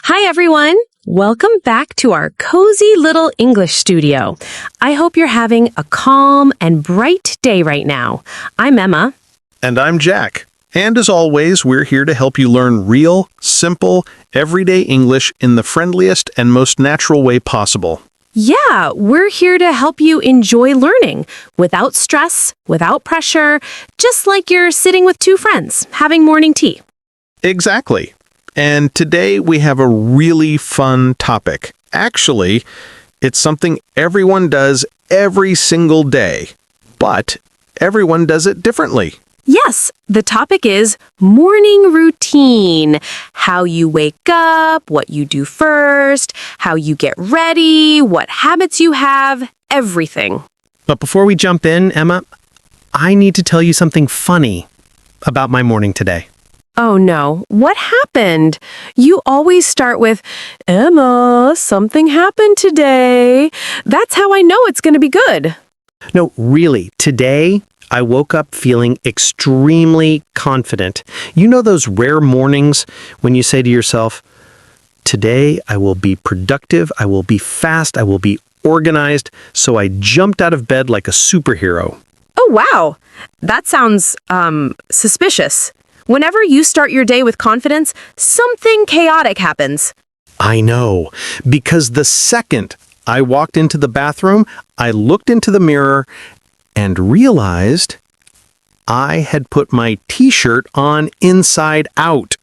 Hi, everyone. Welcome back to our cozy little English studio. I hope you're having a calm and bright day right now. I'm Emma. And I'm Jack. And as always, we're here to help you learn real, simple, everyday English in the friendliest and most natural way possible. Yeah, we're here to help you enjoy learning without stress, without pressure, just like you're sitting with two friends having morning tea. Exactly. And today we have a really fun topic. Actually, it's something everyone does every single day, but everyone does it differently. Yes, the topic is morning routine. How you wake up, what you do first, how you get ready, what habits you have, everything. But before we jump in, Emma, I need to tell you something funny about my morning today. Oh no, what happened? You always start with, Emma, something happened today. That's how I know it's going to be good. No, really, today I woke up feeling extremely confident. You know those rare mornings when you say to yourself, today I will be productive, I will be fast, I will be organized, so I jumped out of bed like a superhero. Oh wow, that sounds, suspicious. Whenever you start your day with confidence, something chaotic happens. I know, because the second I walked into the bathroom, I looked into the mirror and realized I had put my t-shirt on inside out.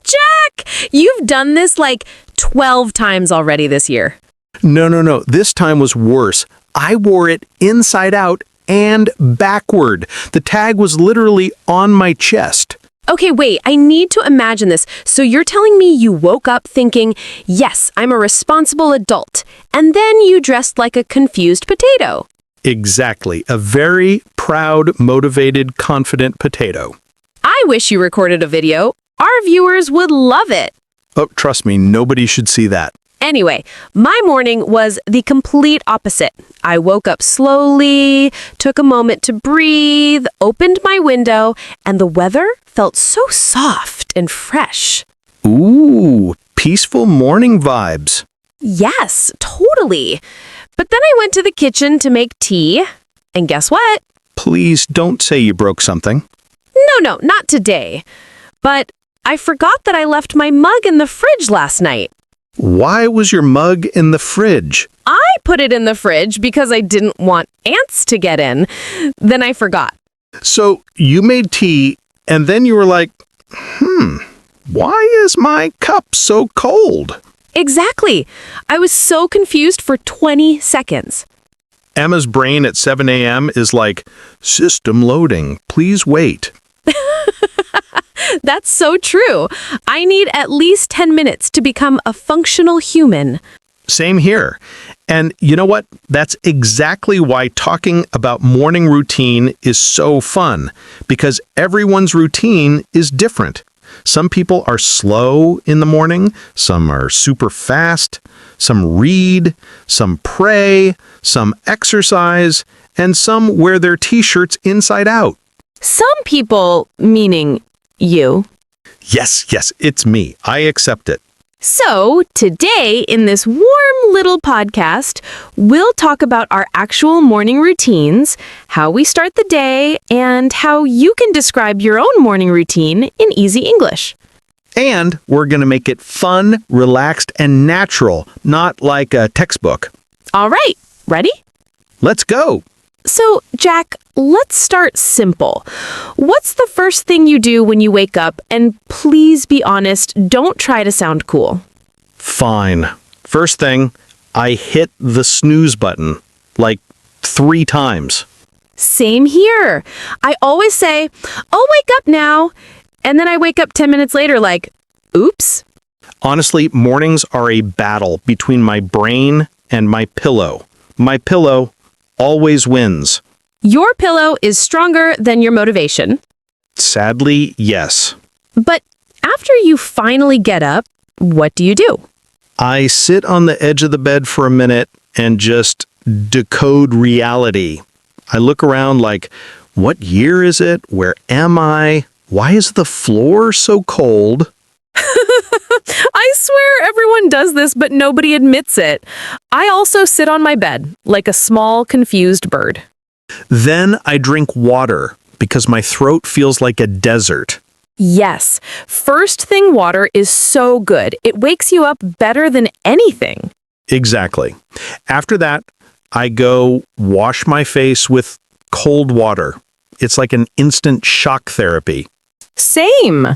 Jack, you've done this like 12 times already this year. No. This time was worse. I wore it inside out and backward. The tag was literally on my chest. Okay, wait, I need to imagine this. So you're telling me you woke up thinking, yes, I'm a responsible adult, and then you dressed like a confused potato. Exactly. A very proud, motivated, confident potato. I wish you recorded a video. Our viewers would love it. Oh, trust me, nobody should see that. Anyway, my morning was the complete opposite. I woke up slowly, took a moment to breathe, opened my window, and the weather felt so soft and fresh. Ooh, peaceful morning vibes. Yes, totally. But then I went to the kitchen to make tea, and guess what? Please don't say you broke something. No, not today. But I forgot that I left my mug in the fridge last night. Why was your mug in the fridge? I put it in the fridge because I didn't want ants to get in. Then I forgot. So you made tea, and then you were like, why is my cup so cold? Exactly. I was so confused for 20 seconds. Emma's brain at 7 a.m. is like, system loading, please wait. That's so true. I need at least 10 minutes to become a functional human. Same here. And you know what? That's exactly why talking about morning routine is so fun, because everyone's routine is different. Some people are slow in the morning, some are super fast, some read, some pray, some exercise, and some wear their t-shirts inside out. Some people, meaning you. Yes, it's me. I accept it. So, today, in this warm little podcast, we'll talk about our actual morning routines, how we start the day, and how you can describe your own morning routine in easy English. And we're going to make it fun, relaxed, and natural, not like a textbook. All right, ready? Let's go. So, Jack, let's start simple. What's the first thing you do when you wake up? And please be honest, don't try to sound cool. Fine. First thing, I hit the snooze button like 3 times. Same here. I always say, oh, wake up now. And then I wake up 10 minutes later like, oops. Honestly, mornings are a battle between my brain and my pillow. My pillow always wins. Your pillow is stronger than your motivation. Sadly, yes. But after you finally get up, what do you do? I sit on the edge of the bed for a minute and just decode reality. I look around like, what year is it? Where am I? Why is the floor so cold? does this, but nobody admits it. I also sit on my bed, like a small, confused bird. Then I drink water because my throat feels like a desert. Yes, first thing water is so good. It wakes you up better than anything. Exactly. After that, I go wash my face with cold water. It's like an instant shock therapy. Same.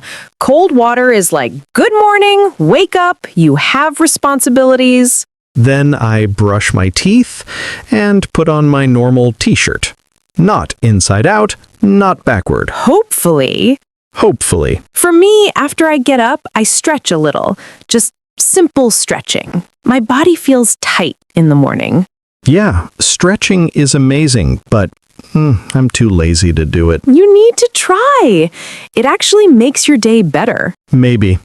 Cold water is like, good morning, wake up, you have responsibilities. Then I brush my teeth and put on my normal t-shirt. Not inside out, not backward. Hopefully. Hopefully. For me, after I get up, I stretch a little. Just simple stretching. My body feels tight in the morning. Yeah, stretching is amazing, but I'm too lazy to do it. You need to try. It actually makes your day better. Maybe.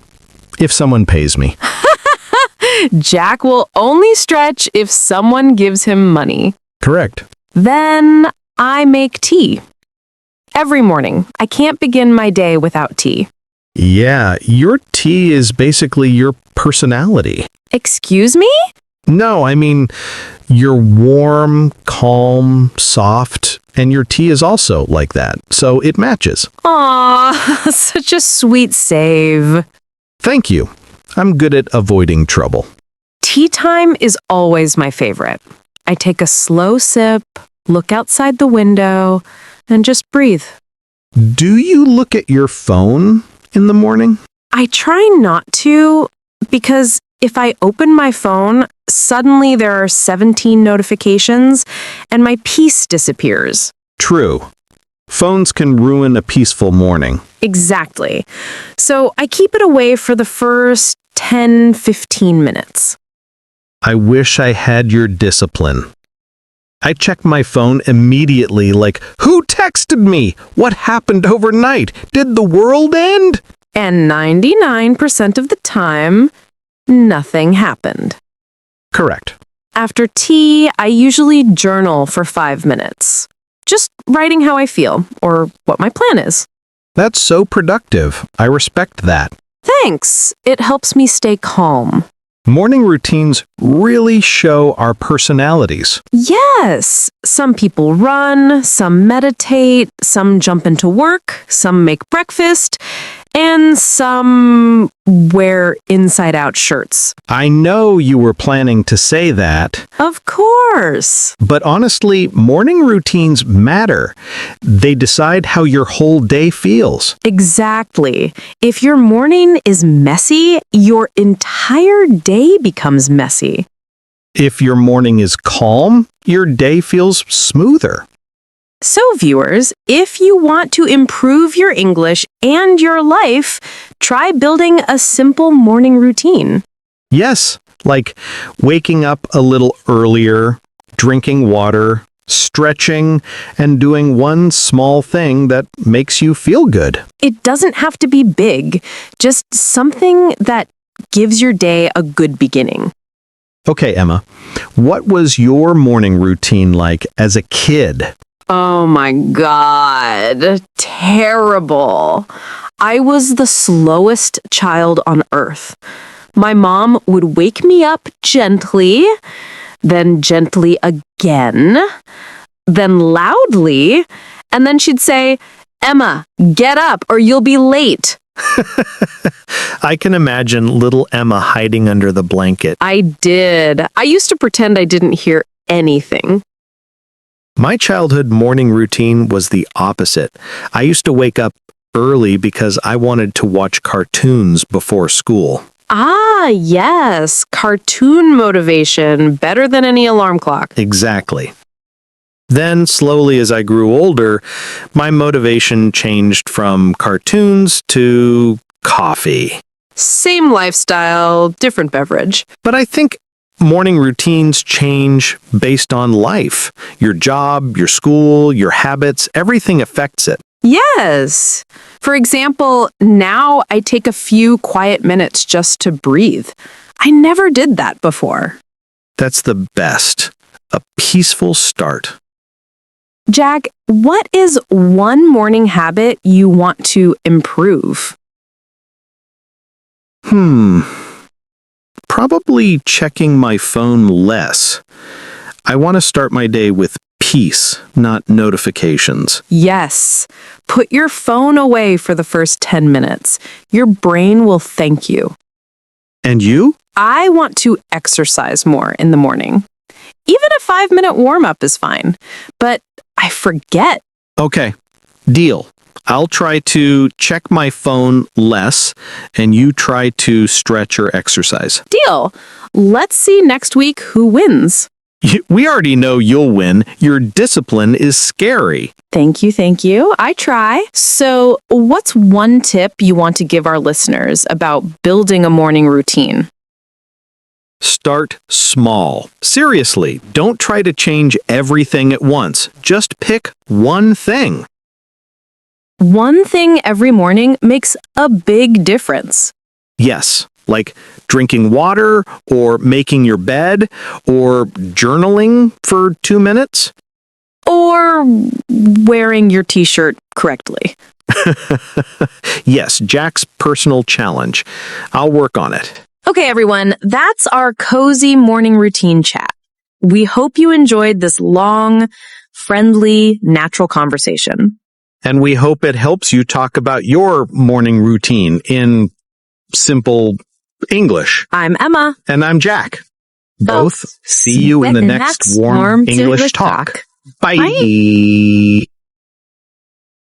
If someone pays me. Jack will only stretch if someone gives him money. Correct. Then I make tea. Every morning. I can't begin my day without tea. Yeah, your tea is basically your personality. Excuse me? No, I mean, you're warm, calm, soft, and your tea is also like that, so it matches. Aw, such a sweet save. Thank you. I'm good at avoiding trouble. Tea time is always my favorite. I take a slow sip, look outside the window, and just breathe. Do you look at your phone in the morning? I try not to, because if I open my phone, suddenly there are 17 notifications, and my peace disappears. True. Phones can ruin a peaceful morning. Exactly. So I keep it away for the first 10-15 minutes. I wish I had your discipline. I check my phone immediately like, who texted me? What happened overnight? Did the world end? And 99% of the time, nothing happened. Correct. After tea, I usually journal for 5 minutes. Just writing how I feel, or what my plan is. That's so productive. I respect that. Thanks. It helps me stay calm. Morning routines really show our personalities. Yes. Some people run, some meditate, some jump into work, some make breakfast, and some wear inside-out shirts. I know you were planning to say that, Of course. but honestly, morning routines matter. They decide how your whole day feels. Exactly. If your morning is messy, your entire day becomes messy. If your morning is calm, your day feels smoother. So, viewers, if you want to improve your English and your life, try building a simple morning routine. Yes, like waking up a little earlier, drinking water, stretching, and doing one small thing that makes you feel good. It doesn't have to be big, just something that gives your day a good beginning. Okay, Emma, what was your morning routine like as a kid? Oh my God, terrible. I was the slowest child on earth. My mom would wake me up gently, then gently again, then loudly, and then she'd say, "Emma, get up or you'll be late." I can imagine little Emma hiding under the blanket. I did. I used to pretend I didn't hear anything. My childhood morning routine was the opposite. I used to wake up early because I wanted to watch cartoons before school. Ah, yes, cartoon motivation, better than any alarm clock. Exactly. Then, slowly as I grew older, my motivation changed from cartoons to coffee. Same lifestyle, different beverage. But I think morning routines change based on life. Your job, your school, your habits, everything affects it. Yes. For example, now I take a few quiet minutes just to breathe. I never did that before. That's the best. A peaceful start. Jack, what is one morning habit you want to improve? Probably checking my phone less. I want to start my day with peace, not notifications. Yes. Put your phone away for the first 10 minutes. Your brain will thank you. And you? I want to exercise more in the morning. Even a 5-minute warm-up is fine. But I forget. Okay, deal. I'll try to check my phone less, and you try to stretch or exercise. Deal. Let's see next week who wins. We already know you'll win. Your discipline is scary. Thank you. I try. So, what's one tip you want to give our listeners about building a morning routine? Start small. Seriously, don't try to change everything at once. Just pick one thing. One thing every morning makes a big difference. Yes, like drinking water or making your bed or journaling for 2 minutes. Or wearing your t-shirt correctly. Yes, Jack's personal challenge. I'll work on it. Okay, everyone, that's our cozy morning routine chat. We hope you enjoyed this long, friendly, natural conversation. And we hope it helps you talk about your morning routine in simple English. I'm Emma. And I'm Jack. Both see you in the next warm English talk. Bye. Bye.